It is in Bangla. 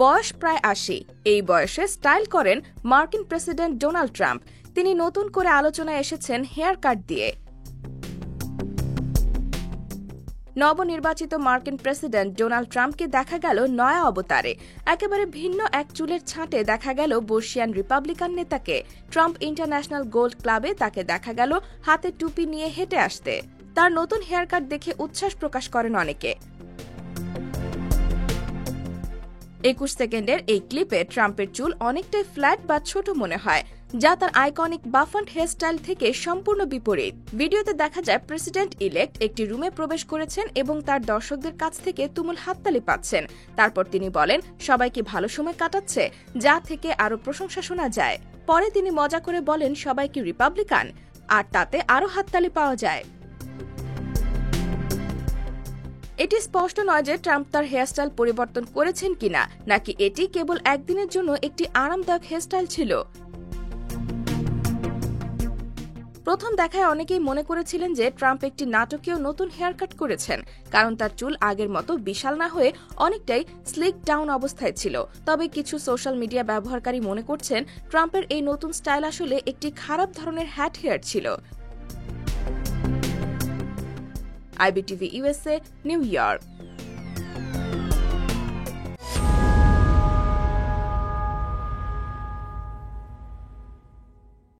বয়স প্রায় ৮০। এই বয়সে স্টাইল করেন মার্কিন প্রেসিডেন্ট ডোনাল্ড ট্রাম্প। তিনি নতুন করে আলোচনায় এসেছেন হেয়ার কাট দিয়ে। নবনির্বাচিত মার্কিন প্রেসিডেন্ট ডোনাল্ড ট্রাম্পকে দেখা গেল নয়া অবতারে। একেবারে ভিন্ন এক চুলের ছাঁটে দেখা গেল বর্ষিয়ান রিপাবলিকান নেতাকে। ট্রাম্প ইন্টারন্যাশনাল গোল্ড ক্লাবে তাকে দেখা গেল হাতে টুপি নিয়ে হেঁটে আসতে। তার নতুন হেয়ার কাট দেখে উচ্ছ্বাস প্রকাশ করেন অনেকে। ২১ সেকেন্ডের এই ক্লিপে ট্রাম্পের চুল অনেকটাই ফ্ল্যাট বা ছোট মনে হয়, যা তার আইকনিক বাফন্ড হেয়ারস্টাইল থেকে সম্পূর্ণ বিপরীত। ভিডিওতে দেখা যায় প্রেসিডেন্ট ইলেক্ট একটি রুমে প্রবেশ করেছেন এবং তার দর্শকদের কাছ থেকে তুমুল হাততালি পাচ্ছেন। তারপর তিনি বলেন সবাইকে ভালো সময় কাটাচ্ছে, যা থেকে আরও প্রশংসা শোনা যায়। পরে তিনি মজা করে বলেন সবাই কি রিপাবলিকান, আর তাতে আরও হাততালি পাওয়া যায়। এটি স্পষ্ট নয় যে ট্রাম্প তার হেয়ারস্টাইল পরিবর্তন করেছেন কিনা, নাকি এটি কেবল একদিনের জন্য একটি আরামদায়ক হেয়ারস্টাইল ছিল। প্রথম দেখায় অনেকেই মনে করেছিলেন যে ট্রাম্প একটি নাটকীয় নতুন হেয়ার কাট করেছেন, কারণ তার চুল আগের মতো বিশাল না হয়ে অনেকটাই স্লিক ডাউন অবস্থায় ছিল। তবে কিছু সোশ্যাল মিডিয়া ব্যবহারকারী মনে করছেন ট্রাম্পের এই নতুন স্টাইল আসলে একটি খারাপ ধরনের হ্যাট হেয়ার ছিল। IBTV USA, new York.